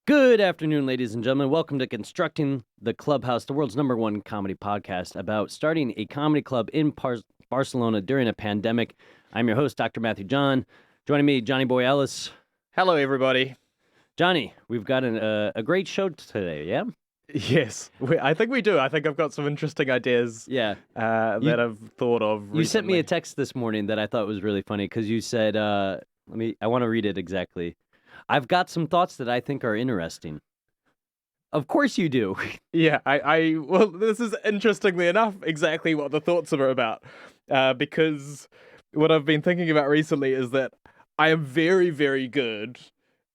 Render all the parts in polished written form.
Good afternoon, ladies and gentlemen. Welcome to Constructing the Clubhouse, the world's #1 comedy podcast about starting a comedy club in Barcelona during a pandemic. I'm your host, Dr. Matthew John. Joining me, Johnny Boy Ellis. Hello, everybody. Johnny, we've got a great show today, yeah? Yes, I think we do. I think I've got some interesting ideas Yeah. that I've thought of recently. You sent me a text this morning that I thought was really funny because you said, I want to read it exactly. I've got some thoughts that I think are interesting. Of course you do. Yeah, well, this is interestingly enough exactly what the thoughts are about. Because what I've been thinking about recently is that I am very, very good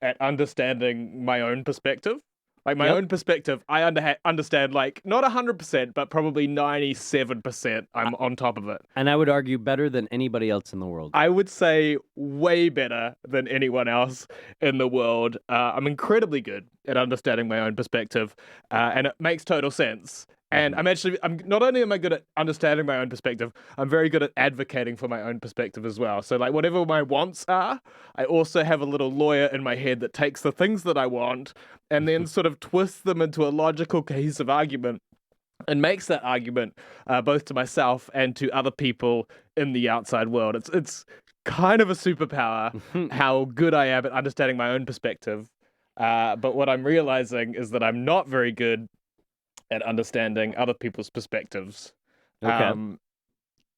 at understanding my own perspective. Like my own perspective, I understand like not 100%, but probably 97%. I'm on top of it. And I would argue better than anybody else in the world. I would say way better than anyone else in the world. I'm incredibly good at understanding my own perspective, and it makes total sense. And I'm not only am I good at understanding my own perspective, I'm very good at advocating for my own perspective as well. So like whatever my wants are, I also have a little lawyer in my head that takes the things that I want and then sort of twists them into a logical, cohesive argument and makes that argument both to myself and to other people in the outside world. It's kind of a superpower how good I am at understanding my own perspective. But what I'm realizing is that I'm not very good at understanding other people's perspectives. Okay.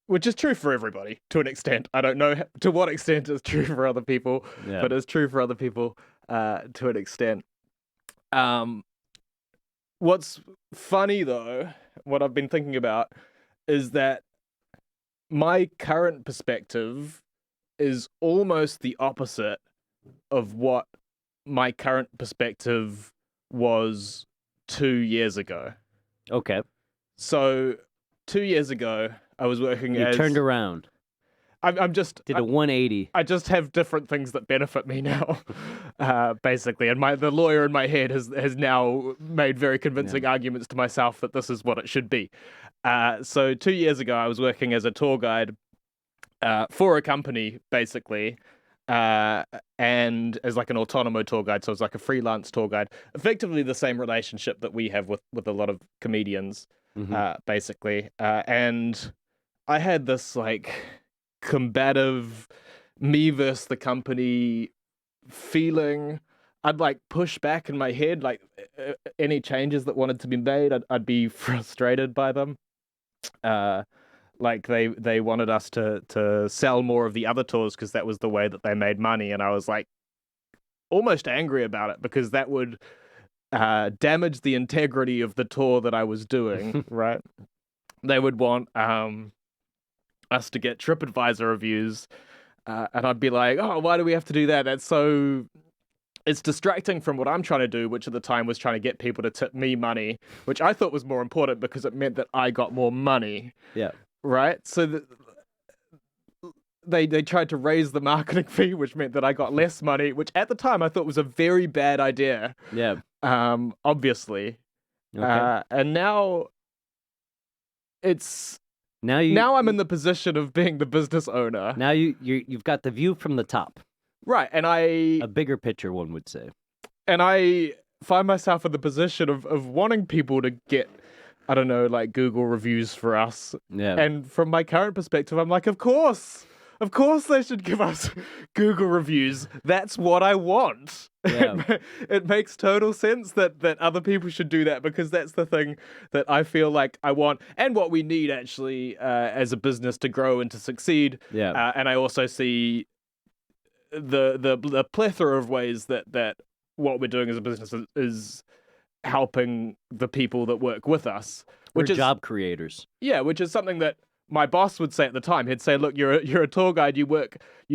Which is true for everybody to an extent. I don't know to what extent it's true for other people, but it's true for other people to an extent. What's funny though, what I've been thinking about is that my current perspective is almost the opposite of what my current perspective was 2 years ago. Okay. So 2 years ago, I was working You turned around. I'm just Did a 180. I just have different things that benefit me now, basically. And the lawyer in my head has now made very convincing arguments to myself that this is what it should be. So 2 years ago, I was working as a tour guide for a company, basically. And as like an autonomo tour guide, so it's like a freelance tour guide, effectively the same relationship that we have with a lot of comedians, basically. And I had this like combative me versus the company feeling. I'd like push back in my head, like any changes that wanted to be made, I'd be frustrated by them. Like they wanted us to sell more of the other tours because that was the way that they made money, and I was like almost angry about it because that would damage the integrity of the tour that I was doing. Right? They would want us to get TripAdvisor reviews, and I'd be like, oh, why do we have to do that? It's distracting from what I'm trying to do, which at the time was trying to get people to tip me money, which I thought was more important because it meant that I got more money. Yeah. Right? So they tried to raise the marketing fee, which meant that I got less money, which at the time I thought was a very bad idea. Yeah. Obviously. Okay. And now now I'm in the position of being the business owner. Now you've got the view from the top. Right, and a bigger picture, one would say. And I find myself in the position of wanting people to get, I don't know, like Google reviews for us. Yeah. And from my current perspective, I'm like, of course they should give us Google reviews. That's what I want. Yeah. It makes total sense that other people should do that because that's the thing that I feel like I want and what we need actually as a business to grow and to succeed. Yeah. And I also see the plethora of ways that what we're doing as a business is helping the people that work with us, which We're is job creators. Yeah, which is something that my boss would say at the time. He'd say, look, you're a tour guide, you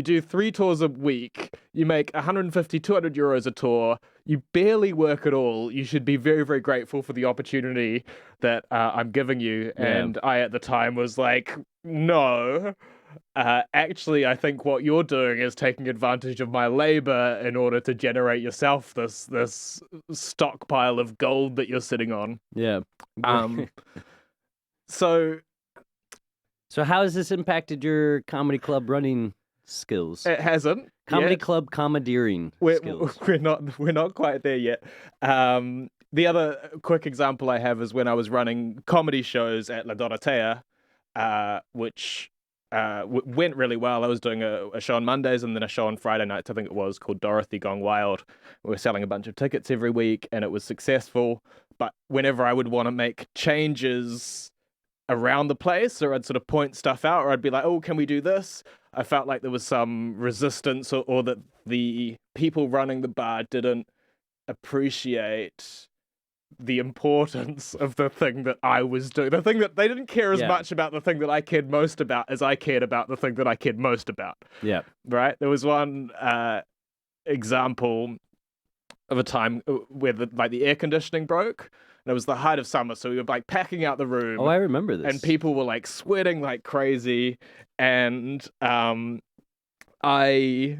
do 3 tours a week, you make 150, 200 euros a tour, you barely work at all, you should be very, very grateful for the opportunity that I'm giving you. Yeah. And I at the time was like, no, actually, I think what you're doing is taking advantage of my labor in order to generate yourself this stockpile of gold that you're sitting on. Yeah. So how has this impacted your comedy club running skills? it hasn't. Comedy yet. club commandeering We're skills. we're not quite there yet. The other quick example I have is when I was running comedy shows at La Dorotea, which went really well. I was doing a show on Mondays and then a show on Friday nights, I think it was, called Dorothy Gone Wild. We were selling a bunch of tickets every week and it was successful. But whenever I would want to make changes around the place, or I'd sort of point stuff out, or I'd be like, oh, can we do this? I felt like there was some resistance, or that the people running the bar didn't appreciate the importance of the thing that I was doing. The thing that they didn't care as Yeah. much about the thing that I cared most about as I cared about the thing that I cared most about. Yeah. Right? There was one example of a time where the air conditioning broke, and it was the height of summer, so we were like packing out the room. Oh, I remember this. And people were like sweating like crazy, and it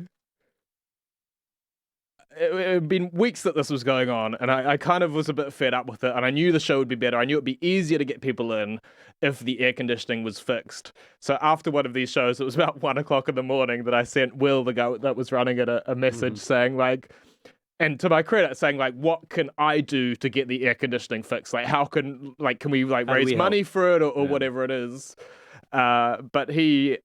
had been weeks that this was going on, and I kind of was a bit fed up with it, and I knew the show would be better. I knew it'd be easier to get people in if the air conditioning was fixed. So after one of these shows, it was about 1:00 in the morning, that I sent Will, the guy that was running it, a message saying like, and to my credit, saying like, what can I do to get the air conditioning fixed? Like, can we like How do raise we money help? for it, or Yeah. whatever it is? But he,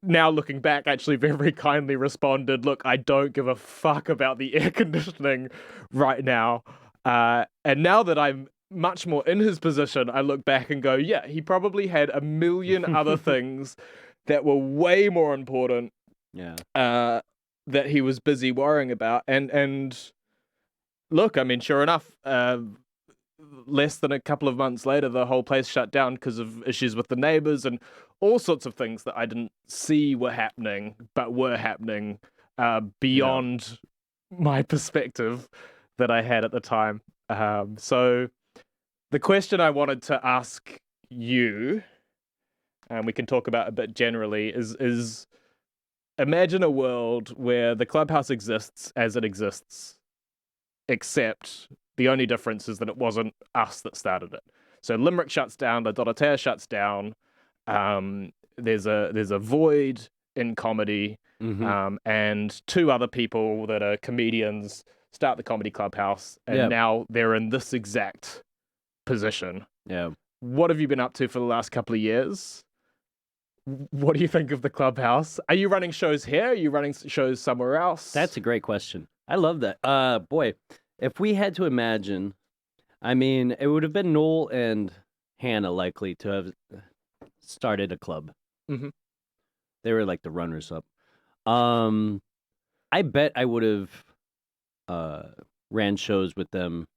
now looking back, actually very kindly responded, look, I don't give a fuck about the air conditioning right now. And now that I'm much more in his position, I look back and go, yeah, he probably had a million other things that were way more important Yeah. that he was busy worrying about. And look, I mean, sure enough, less than a couple of months later, the whole place shut down because of issues with the neighbors and all sorts of things that I didn't see were happening, but were happening beyond my perspective that I had at the time. So the question I wanted to ask you, and we can talk about a bit generally, is imagine a world where the clubhouse exists as it exists, except the only difference is that it wasn't us that started it. So Limerick shuts down, La Dorotea shuts down. There's a void in comedy, and two other people that are comedians start the comedy clubhouse, and now they're in this exact position. Yeah. What have you been up to for the last couple of years? What do you think of the clubhouse? Are you running shows here? Are you running shows somewhere else? That's a great question. I love that. Boy, if we had to imagine, I mean, it would have been Noel and Hannah likely to have started a club. Mm-hmm. They were like the runners up. I bet I would have ran shows with them.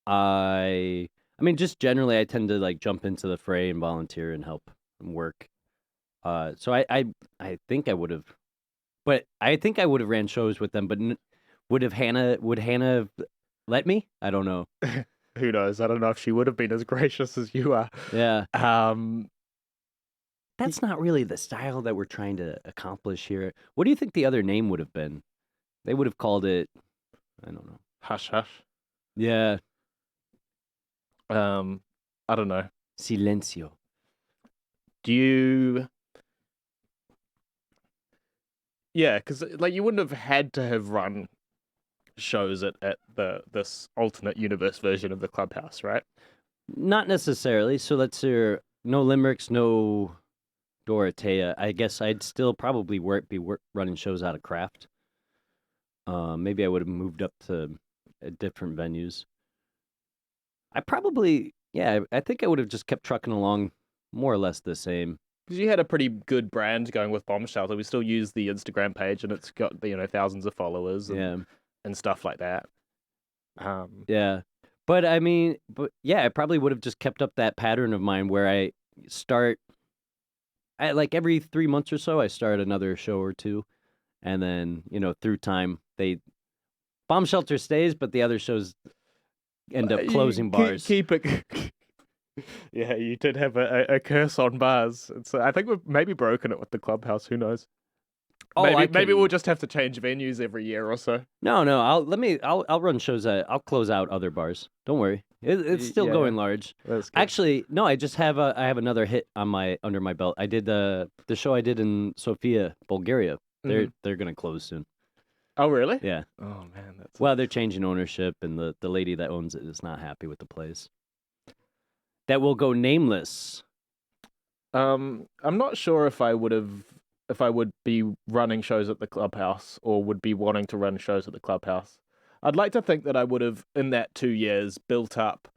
I mean, just generally, I tend to like jump into the fray and volunteer and help and work. So I think I would have, but I think I would have ran shows with them. But would Hannah have let me? I don't know. Who knows? I don't know if she would have been as gracious as you are. Yeah. That's not really the style that we're trying to accomplish here. What do you think the other name would have been? They would have called it, I don't know. Hush Hush. Yeah. I don't know. Silencio. Do you... Yeah, because like you wouldn't have had to have run shows at this alternate universe version of the clubhouse, right? Not necessarily. So let's hear no limericks, no Dorotea. I guess I'd still probably be running shows out of Craft. Maybe I would have moved up to different venues. I probably, I think I would have just kept trucking along more or less the same. Because you had a pretty good brand going with Bomb Shelter. We still use the Instagram page, and it's got thousands of followers and stuff like that. Yeah, but I mean, I probably would have just kept up that pattern of mine where I start, like every 3 months or so, I start another show or two, and then through time Bomb Shelter stays, but the other shows end up closing bars. Keep it. Yeah, you did have a curse on bars. I think we've maybe broken it with the clubhouse. Who knows? Maybe we'll just have to change venues every year or so. No, I'll run shows. I'll close out other bars. Don't worry, it's still going large. Actually, no, I just have I have another hit on under my belt. I did the show I did in Sofia, Bulgaria They're gonna close soon. Oh, really? Yeah. Oh man, that's Well, they're changing ownership, and the lady that owns it is not happy with the place. That will go nameless. I'm not sure if I would be running shows at the clubhouse or would be wanting to run shows at the clubhouse. I'd like to think that I would have, in that 2 years, built up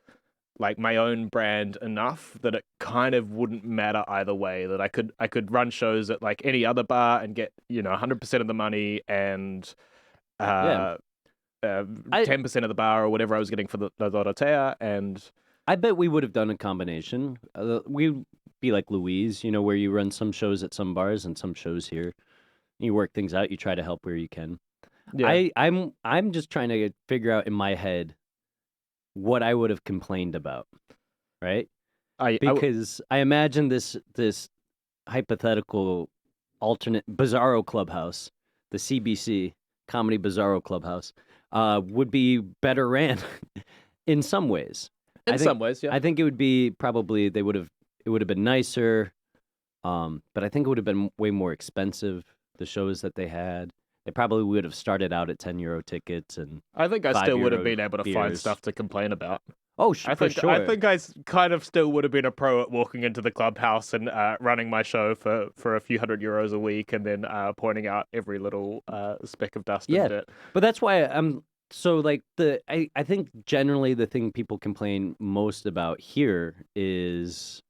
like my own brand enough that it kind of wouldn't matter either way. That I could run shows at like any other bar and get 100% of the money and Yeah. uh, I 10% of the bar or whatever I was getting for the Dorotea. And I bet we would have done a combination. We'd be like Louise, where you run some shows at some bars and some shows here. You work things out. You try to help where you can. yeah, I'm just trying to figure out in my head what I would have complained about, right? I Because I imagine this hypothetical alternate Bizarro Clubhouse, the CBC Comedy Bizarro Clubhouse, would be better ran in some ways. in I think some ways, yeah. I think it would be probably it would have been nicer, but I think it would have been way more expensive. The shows that they had, they probably would have started out at €10 tickets and I think I still would have €5 been able to find beers. stuff to complain about. Oh, I for think sure. I think kind of still would have been a pro at walking into the clubhouse and running my show for a few €100 a week, and then pointing out every little speck of dust Yeah, and dirt. but that's why I'm so like I think generally the thing people complain most about here is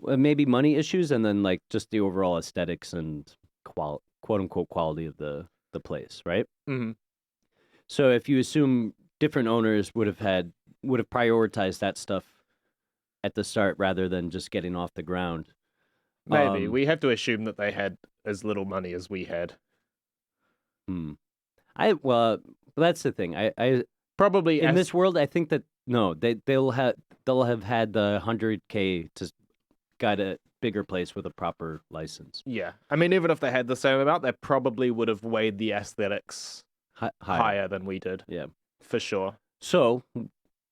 maybe money issues and then like just the overall aesthetics and quote unquote quality of the place, right? Hmm. So if you assume different owners would have prioritized that stuff at the start rather than just getting off the ground. Maybe Um, we have to assume that they had as little money as we had. hmm. Well, that's the thing. I Probably in as this world, I think that no, they'll have had the 100K to got a bigger place with a proper license. yeah. I mean, even if they had the same amount, they probably would have weighed the aesthetics Higher. higher than we did, Yeah. for sure. So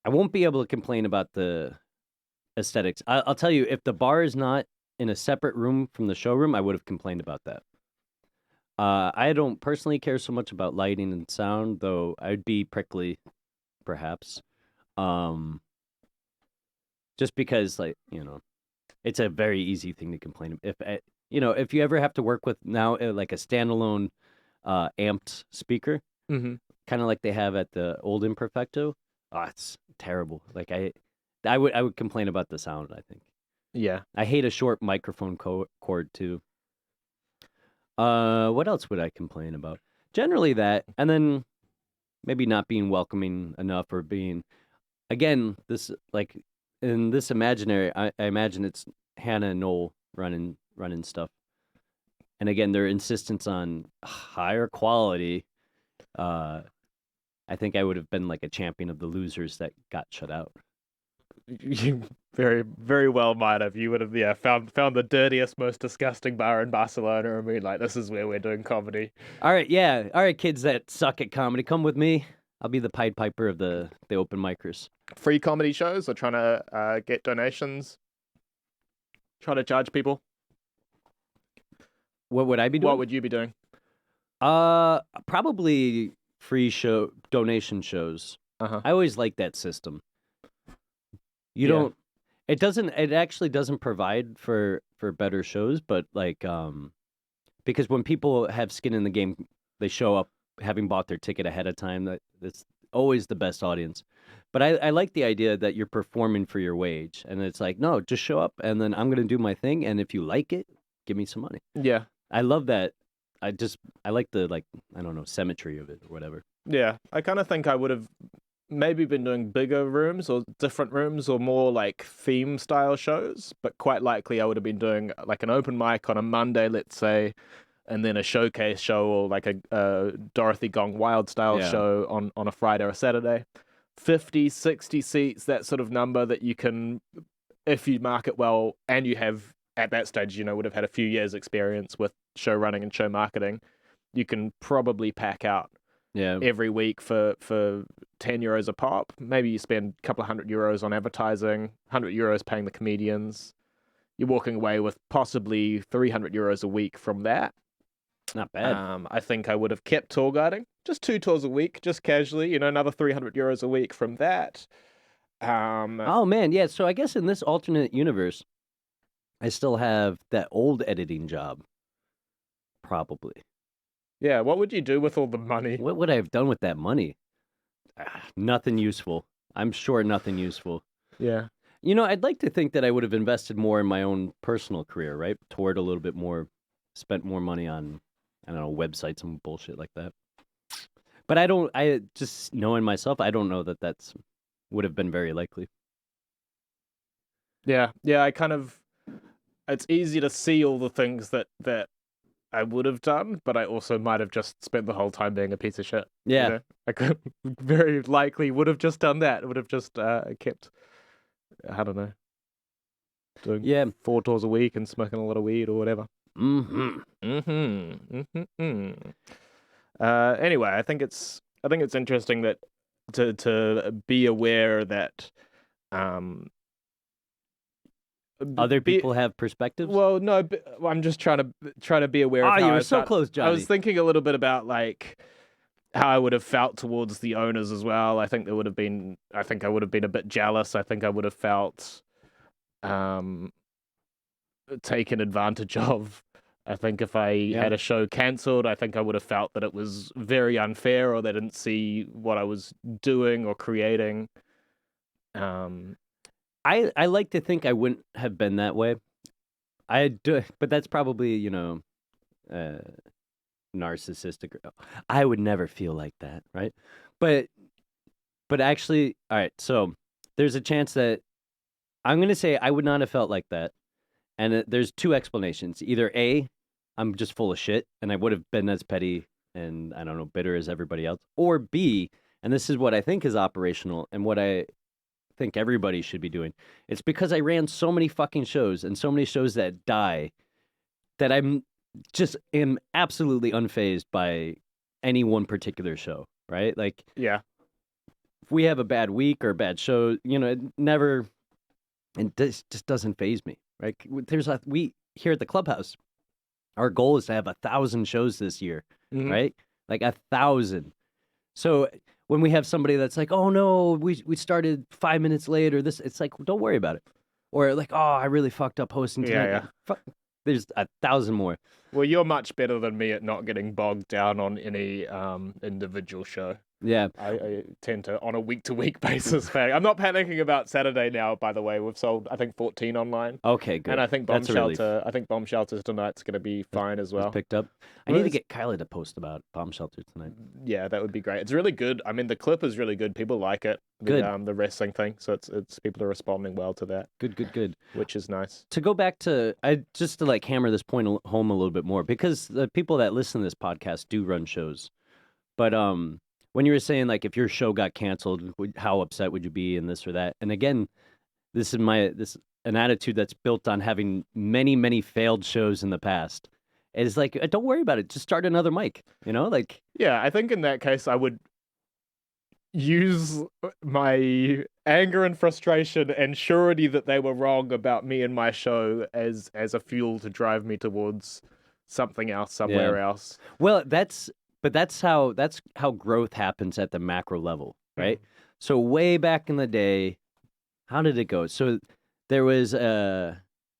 I won't be able to complain about the aesthetics. I'll tell you, if the bar is not in a separate room from the showroom, I would have complained about that. I don't personally care so much about lighting and sound, though I'd be prickly, perhaps. Um, just because, like, it's a very easy thing to complain. If you ever have to work with now like a standalone amped speaker, Hmm. kind of like they have at the old Imperfecto, it's terrible. Like I would complain about the sound. I think Yeah. I hate a short microphone cord too. What else would I complain about? Generally that, and then maybe not being welcoming enough or being again this like in this imaginary. I imagine it's Hannah and Noel running stuff, and again their insistence on higher quality. Uh, I think I would have been like a champion of the losers that got shut out. You very, very well might have. You would have, yeah, found the dirtiest, most disgusting bar in Barcelona and been like, this is where we're doing comedy. All right, yeah, all right, kids that suck at comedy, come with me. I'll be the Pied Piper of the open micers. Free comedy shows or trying to get donations, trying to charge people. What would I be doing? What would you be doing? Probably free show donation shows. Uh-huh. I always like that system. You Yeah. don't. It doesn't. It actually doesn't provide for better shows, but like because when people have skin in the game, they show up having bought their ticket ahead of time. That's always the best audience. But I like the idea that you're performing for your wage, and it's like, no, just show up, and then I'm gonna do my thing, and if you like it, give me some money. Yeah. I love that. I like the I don't know, symmetry of it or whatever. Yeah. I kind of think I would have maybe been doing bigger rooms or different rooms or more like theme style shows, but quite likely I would have been doing like an open mic on a Monday, let's say, and then a showcase show or like a Dorothy Gone Wild style Yeah. show on a Friday or a Saturday. 50, 60 seats, that sort of number that you can, if you market well and you have at that stage, would have had a few years experience with show running and show marketing, you can probably pack out Yeah. every week for €10 a pop. Maybe you spend a couple of €100 on advertising, €100 paying the comedians. You're walking away with possibly €300 a week from that. Not bad. I think I would have kept tour guiding, just 2 tours a week, just casually, another 300 euros a week from that. Oh man, yeah. So I guess in this alternate universe, I still have that old editing job. Probably. Yeah, what would you do with all the money? What would I have done with that money? Nothing useful. I'm sure nothing useful. Yeah. I'd like to think that I would have invested more in my own personal career, right? Toured a little bit more, spent more money on, I don't know, websites and bullshit like that. But I just knowing myself, I don't know that that's would have been very likely. Yeah, it's easy to see all the things that I would have done, but I also might have just spent the whole time being a piece of shit. Yeah. I could very likely would have just done that. Would have just kept, I don't know, doing 4 tours a week and smoking a lot of weed or whatever. Anyway, I think it's interesting that to be aware that other people have perspectives. Well, no, I'm just trying to be aware of Oh, how you were I so close, Johnny. I was thinking a little bit about like how I would have felt towards the owners as well. I think I would have been a bit jealous. I think I would have felt taken advantage of. I think if I had a show cancelled, I think I would have felt that it was very unfair, or they didn't see what I was doing or creating. I like to think I wouldn't have been that way. I do, but that's probably narcissistic. I would never feel like that, right? But actually, all right. So there's a chance that I'm going to say I would not have felt like that, and there's two explanations. Either A, I'm just full of shit, and I would have been as petty and I don't know bitter as everybody else, or B, and this is what I think is operational and what I think everybody should be doing. It's because I ran so many fucking shows and so many shows that die that I'm just am absolutely unfazed by any one particular show, right? Like, Yeah. if we have a bad week or a bad show, this just doesn't faze me, right? We here at the clubhouse, our goal is to have 1,000 shows this year, right? Like 1,000. So when we have somebody that's like, oh no, we started 5 minutes late, or this, it's like, don't worry about it. Or like, oh, I really fucked up hosting tonight. Yeah. There's 1,000 more. Well, you're much better than me at not getting bogged down on any individual show. Yeah. I tend to, on a week-to-week basis, panic. I'm not panicking about Saturday now, by the way. We've sold, I think, 14 online. Okay, good. And I think Bomb Shelters tonight's going to be fine as well. Picked up. I need to get Kyla to post about Bomb Shelter tonight. Yeah, that would be great. It's really good. I mean, the clip is really good. People like it. Good. The wrestling thing. So it's people are responding well to that. Good. Which is nice. To go back to, just to like hammer this point home a little bit more, because the people that listen to this podcast do run shows. But when you were saying like if your show got canceled, how upset would you be, and this or that? And again, this is an attitude that's built on having many failed shows in the past. It's like, don't worry about it. Just start another mic. Like. Yeah, I think in that case I would use my anger and frustration and surety that they were wrong about me and my show as a fuel to drive me towards something else somewhere else. Well, that's how growth happens at the macro level, right? So way back in the day, how did it go? So there was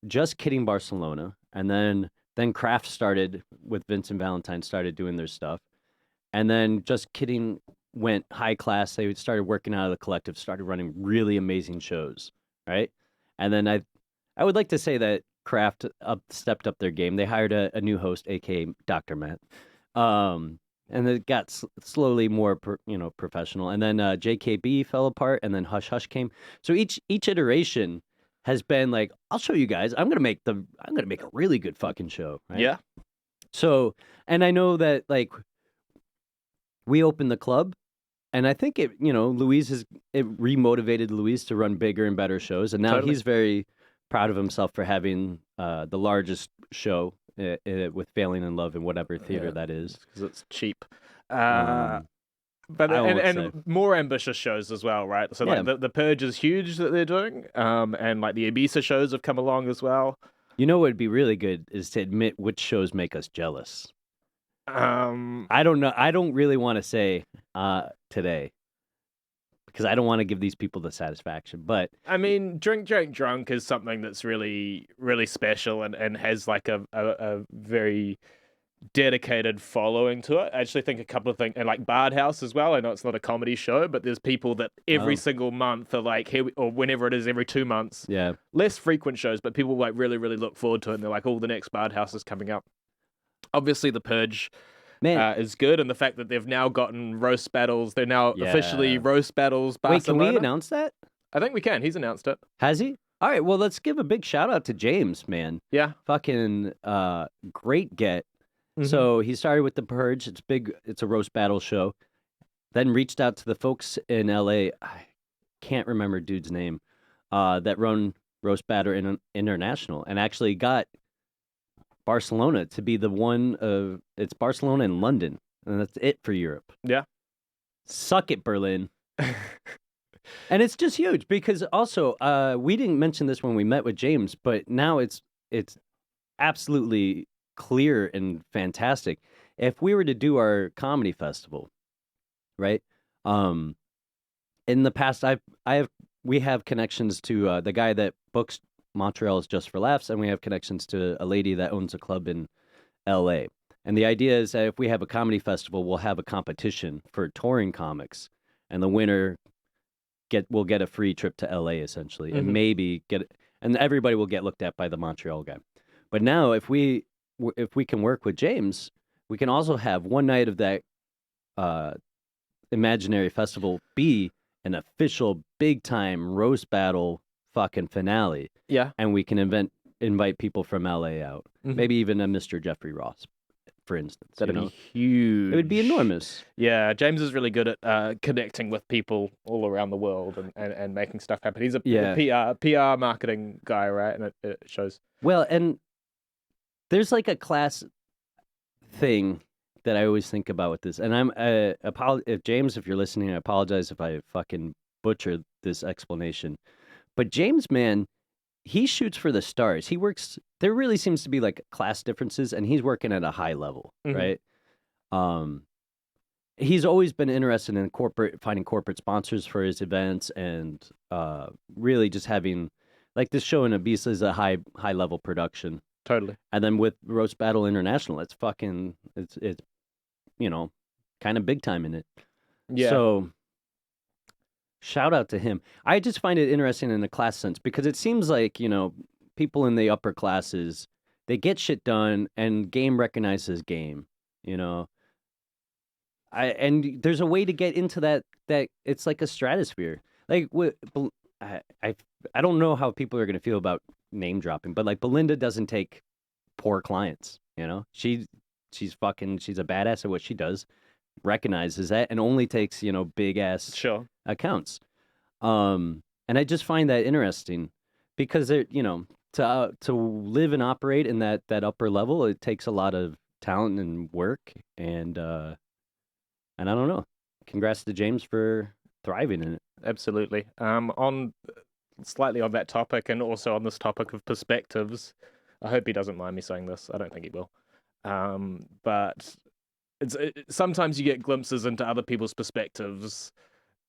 Just Kidding Barcelona, and then Kraft started with Vincent Valentine, started doing their stuff, and then Just Kidding went high class. They started working out of the collective, started running really amazing shows, right? And then I would like to say that Kraft stepped up their game. They hired a new host, aka Dr. Matt. And it got slowly more, professional. And then JKB fell apart, and then Hush Hush came. So each iteration has been like, I'll show you guys. I'm gonna make a really good fucking show. Right? Yeah. So, and I know that like we opened the club, and I think it remotivated Luis to run bigger and better shows, and now he's very proud of himself for having the largest show. With Failing in Love in whatever theater that is, because it's cheap, but and more ambitious shows as well, right? So like the Purge is huge that they're doing, and like the Ibiza shows have come along as well. What would be really good is to admit which shows make us jealous. I don't know. I don't really want to say today because I don't want to give these people the satisfaction. But I mean, Drink Drunk is something that's really, really special and has like a very dedicated following to it. I actually think a couple of things, and like Bard House as well. I know it's not a comedy show, but there's people that every single month are like, or whenever it is, every 2 months. yeah, Less frequent shows, but people like really, really look forward to it. And they're like, oh, the next Bard House is coming up. Obviously, The Purge man. is good, and the fact that they've now gotten roast battles, they're now officially Yeah. roast battles Wait, can we Barcelona. announce that? I think we can. He's announced it. Has he? All right. Well, let's give a big shout out to James, man. Yeah. Fucking great get. Mhm. So he started with The Purge. It's big. It's a roast battle show. Then reached out to the folks in LA. I can't remember dude's name. That run Roast Battle International and actually got Barcelona to be the one of it's Barcelona and London, and that's it for Europe. Yeah. Suck it, Berlin. And it's just huge because also we didn't mention this when we met with James, but now it's absolutely clear and fantastic. If we were to do our comedy festival, right? In the past, we have connections to the guy that books Montreal's Just for Laughs, and we have connections to a lady that owns a club in L.A. And the idea is that if we have a comedy festival, we'll have a competition for touring comics, and the winner will get a free trip to L.A. essentially, and maybe and everybody will get looked at by the Montreal guy. But now, if we can work with James, we can also have one night of that imaginary festival be an official big time roast battle fucking finale. Yeah. And we can invite people from LA out. Maybe even a Mr. Jeffrey Ross, for instance. That'd be huge. It would be enormous. Yeah, James is really good at connecting with people all around the world and making stuff happen. He's a PR marketing guy, right? And it shows. Well, and there's like a class thing that I always think about with this. And I'm if James, if you're listening, I apologize if I fucking butchered this explanation. But James, man, he shoots for the stars. He works. There really seems to be like class differences, and he's working at a high level, right? He's always been interested in finding corporate sponsors for his events, and really just having like this show in Ibiza is a high level production. Totally. And then with Roast Battle International, it's kind of big time in it. Yeah. So shout out to him. I just find it interesting in a class sense because it seems like, people in the upper classes, they get shit done and game recognizes game, and there's a way to get into that it's like a stratosphere. Like I don't know how people are going to feel about name dropping, but like Belinda doesn't take poor clients, she's a badass at what she does, recognizes that, and only takes, big ass accounts. And I just find that interesting because to live and operate in that upper level, it takes a lot of talent and work, and I don't know. Congrats to James for thriving in it. Absolutely. On slightly on that topic, and also on this topic of perspectives, I hope he doesn't mind me saying this. I don't think he will. But sometimes you get glimpses into other people's perspectives,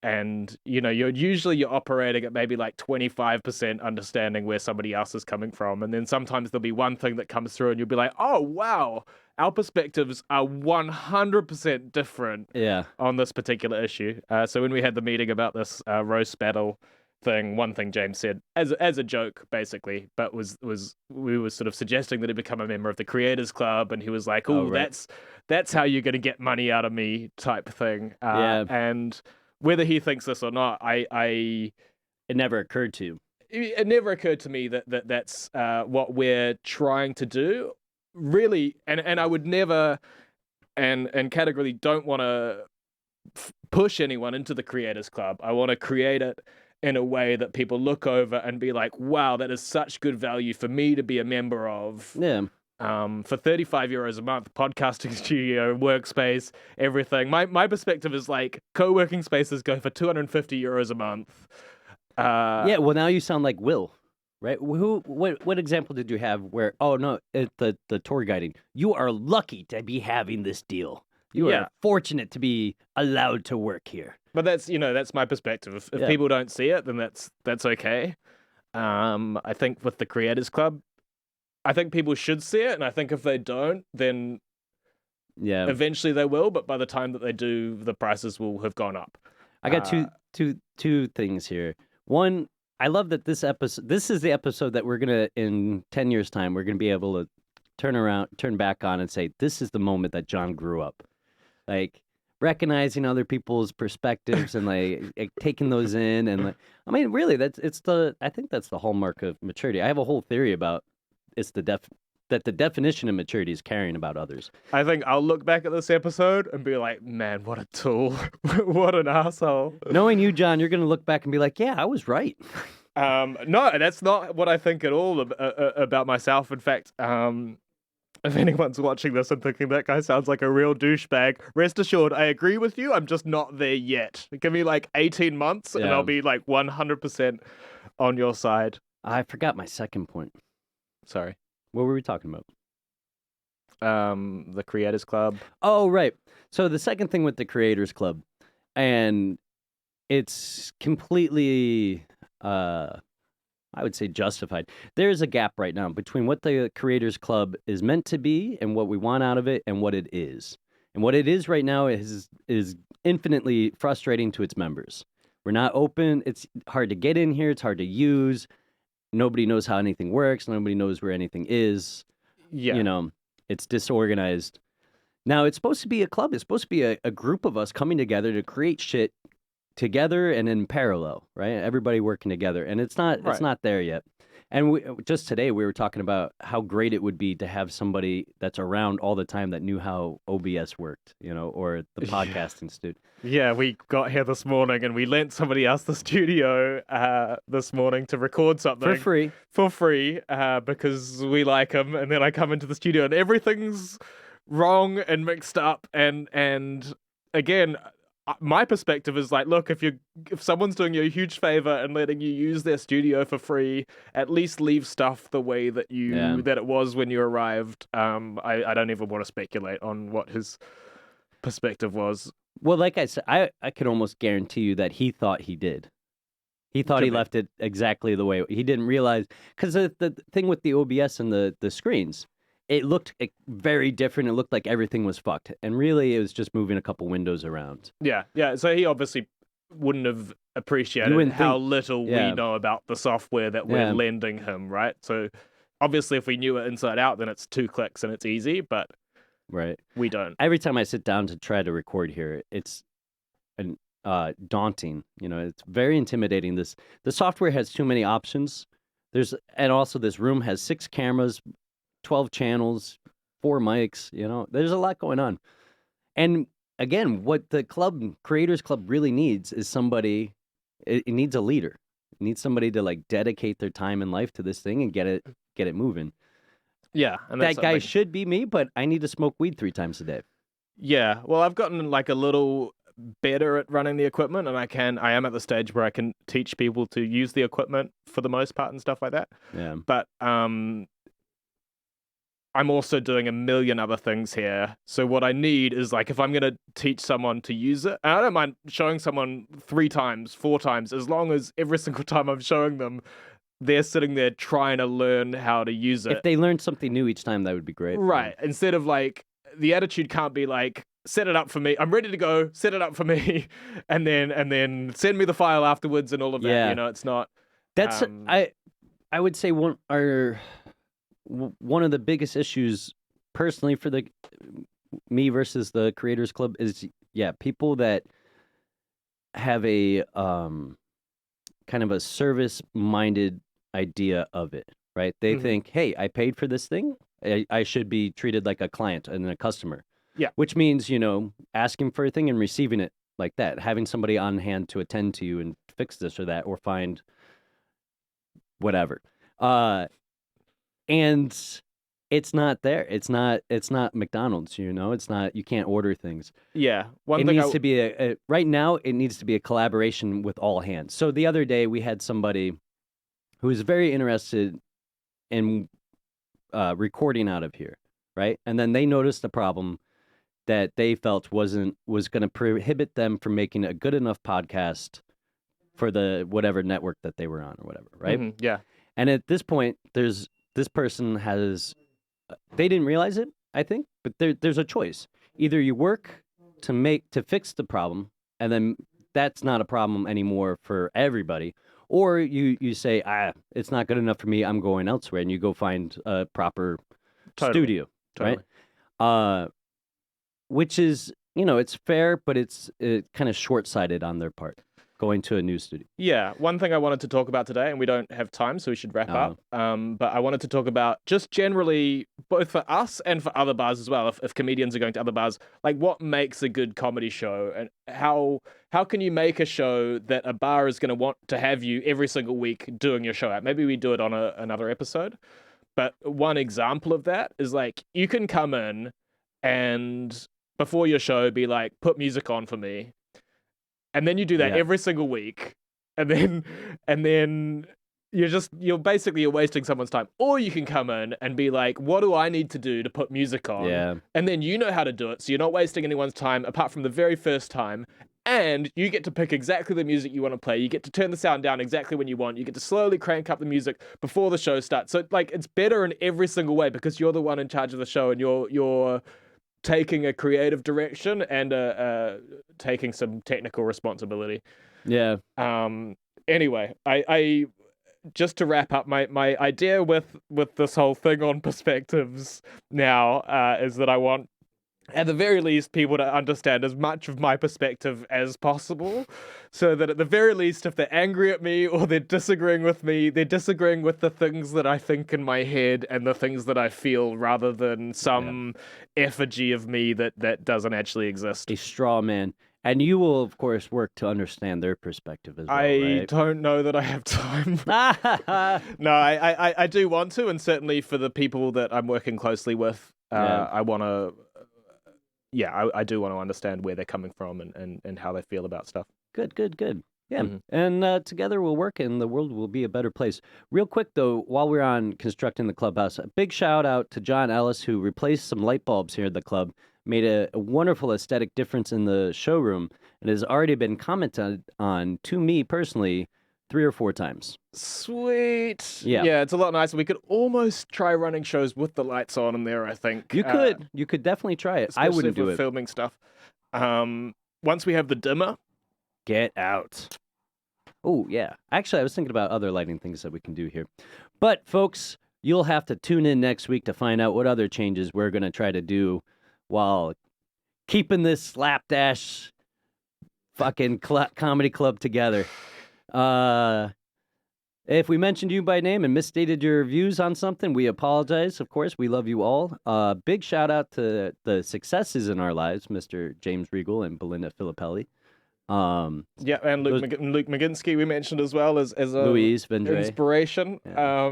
and you're operating at maybe like 25% understanding where somebody else is coming from, and then sometimes there'll be one thing that comes through, and you'll be like, oh wow, our perspectives are 100% different. Yeah. On this particular issue. So when we had the meeting about this roast battle thing, one thing James said as a joke, basically, but was we were sort of suggesting that he become a member of the Creators Club, and he was like, "Oh, right. that's how you're going to get money out of me," type thing. Yeah. And whether he thinks this or not, it never occurred to you. It never occurred to me that's what we're trying to do, really. And I would never, and categorically don't want to push anyone into the Creators Club. I want to create it in a way that people look over and be like, wow, that is such good value for me to be a member of. Yeah. For 35 euros a month, podcasting studio, workspace, everything. My perspective is like co-working spaces go for 250 euros a month. Yeah, well, now you sound like Will. right? What example did you have where, oh no, the tour guiding, you are lucky to be having this deal. You Yeah. are fortunate to be allowed to work here. But that's my perspective. If Yeah. people don't see it, then that's okay. I think with the Creators Club, I think people should see it, and I think if they don't, then Yeah. eventually they will. But by the time that they do, the prices will have gone up. I got two things here. One, I love that this is the episode that we're gonna, in 10 years' time, we're gonna be able to turn back on and say, this is the moment that John grew up. Like recognizing other people's perspectives and like taking those in, and like, I mean, really, I think that's the hallmark of maturity. I have a whole theory about that the definition of maturity is caring about others. I think I'll look back at this episode and be like, man, what a tool. What an asshole. Knowing you, John, you're gonna look back and be like, yeah, I was right. No, that's not what I think at all about myself. In fact, if anyone's watching this and thinking that guy sounds like a real douchebag, rest assured, I agree with you. I'm just not there yet. Give me like 18 months and I'll be like 100% on your side. I forgot my second point. Sorry. What were we talking about? The Creators Club. Oh, right. So the second thing with the Creators Club, and it's completely, I would say, justified. There's a gap right now between what the Creators Club is meant to be and what we want out of it and what it is. And what it is right now is infinitely frustrating to its members. We're not open. It's hard to get in here. It's hard to use. Nobody knows how anything works. Nobody knows where anything is. Yeah. You know, it's disorganized. Now, it's supposed to be a club. It's supposed to be a group of us coming together to create shit together and in parallel, right? Everybody working together. And it's not there yet. And just today we were talking about how great it would be to have somebody that's around all the time that knew how OBS worked, you know, or the podcasting studio. Yeah, we got here this morning and we lent somebody else the studio this morning to record something. For free, because we like them. And then I come into the studio and everything's wrong and mixed up. And again, my perspective is like, look, if someone's doing you a huge favor and letting you use their studio for free, at least leave stuff the way that that it was when you arrived. I don't even want to speculate on what his perspective was. Well, like I said, I could almost guarantee you that he thought he did. He thought he left it exactly the way he didn't realize, because the thing with the OBS and the screens, it looked very different. It looked like everything was fucked. And really, it was just moving a couple windows around. Yeah. So he obviously wouldn't have appreciated how little we know about the software that we're lending him, right? So obviously, if we knew it inside out, then it's 2 clicks and it's easy, but we don't. Every time I sit down to try to record here, it's daunting. You know, it's very intimidating. The software has too many options. And also this room has 6 cameras, 12 channels, 4 mics, you know, there's a lot going on. And again, what the Creators Club really needs is somebody, it needs a leader. It needs somebody to like dedicate their time and life to this thing and get it moving. Yeah. And that guy should be me, but I need to smoke weed 3 times a day. Yeah. Well, I've gotten like a little better at running the equipment, and I am at the stage where I can teach people to use the equipment for the most part and stuff like that. Yeah. But, I'm also doing a million other things here. So what I need is like, if I'm going to teach someone to use it, and I don't mind showing someone 3 times, 4 times, as long as every single time I'm showing them, they're sitting there trying to learn how to use it. If they learned something new each time, that would be great. Right. Instead of like, the attitude can't be like, set it up for me. I'm ready to go. Set it up for me. and then send me the file afterwards and all of that. Yeah. You know, it's not. That's, I would say one of the biggest issues personally for me versus the Creators Club is people that have a kind of a service minded idea of it, right? They think, hey, I paid for this thing, I should be treated like a client and a customer. Yeah. Which means, you know, asking for a thing and receiving it like that, having somebody on hand to attend to you and fix this or that or find whatever. And it's not there. It's not McDonald's, you know? It's not, you can't order things. Yeah. It needs to be right now, it needs to be a collaboration with all hands. So the other day we had somebody who is very interested in recording out of here, right? And then they noticed a problem that they felt was going to prohibit them from making a good enough podcast for the whatever network that they were on or whatever, right? Yeah. And at this point, this person has they didn't realize it, I think, but there's a choice. Either you work to fix the problem, and then that's not a problem anymore for everybody, or you say, it's not good enough for me, I'm going elsewhere, and you go find a proper studio, right? Which is, it's fair, but it's kind of short-sighted on their part, going to a new studio. Yeah, one thing I wanted to talk about today, and we don't have time, so we should wrap up. But I wanted to talk about just generally, both for us and for other bars as well, if comedians are going to other bars, like what makes a good comedy show, and how can you make a show that a bar is going to want to have you every single week doing your show at? Maybe we do it on another episode. But one example of that is like you can come in and before your show be like, put music on for me. And then you do that every single week, and then you're basically wasting someone's time. Or you can come in and be like, what do I need to do to put music on? Yeah. And then you know how to do it, so you're not wasting anyone's time apart from the very first time. And you get to pick exactly the music you want to play. You get to turn the sound down exactly when you want. You get to slowly crank up the music before the show starts. So like it's better in every single way because you're the one in charge of the show, and you're taking a creative direction and taking some technical responsibility. Yeah. Anyway, I just to wrap up, my idea with this whole thing on perspectives now is that I want, at the very least, people to understand as much of my perspective as possible, so that at the very least, if they're angry at me or they're disagreeing with me, they're disagreeing with the things that I think in my head and the things that I feel, rather than some effigy of me that doesn't actually exist. A straw man. And you will, of course, work to understand their perspective as well, I don't know that I have time. No, I do want to, and certainly for the people that I'm working closely with, I want to... I do want to understand where they're coming from and how they feel about stuff. Good. Yeah, and together we'll work and the world will be a better place. Real quick, though, while we're on constructing the clubhouse, a big shout out to John Ellis, who replaced some light bulbs here at the club, made a wonderful aesthetic difference in the showroom, and has already been commented on, to me personally, 3 or 4 times. Sweet. Yeah, it's a lot nicer. We could almost try running shows with the lights on in there, I think. You could definitely try it. I wouldn't do it. Filming stuff. Once we have the dimmer. Get out. Oh, yeah. Actually, I was thinking about other lighting things that we can do here. But, folks, you'll have to tune in next week to find out what other changes we're going to try to do while keeping this slapdash fucking comedy club together. If we mentioned you by name and misstated your views on something, we apologize. Of course, we love you all. Big shout out to the successes in our lives, Mr. James Regal and Belinda Filippelli. And Luke McGinsky we mentioned as well as a Louise Vendray. Inspiration. Yeah.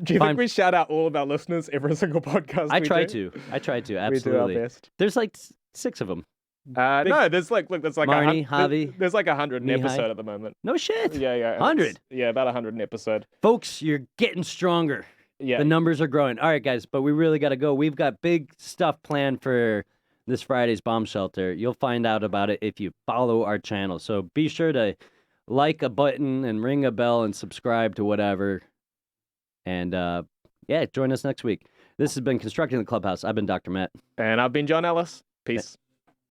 Do you think we shout out all of our listeners every single podcast? I try to. Absolutely. We do our best. There's like 6 of them. No, there's like Marnie, Javi, there's like 100 an Mihai. Episode at the moment. No shit. Yeah. 100. Yeah, about 100 an episode. Folks, you're getting stronger. Yeah. The numbers are growing. All right, guys, but we really got to go. We've got big stuff planned for this Friday's Bomb Shelter. You'll find out about it if you follow our channel. So be sure to like a button and ring a bell and subscribe to whatever. And join us next week. This has been Constructing the Clubhouse. I've been Dr. Matt. And I've been John Ellis. Peace.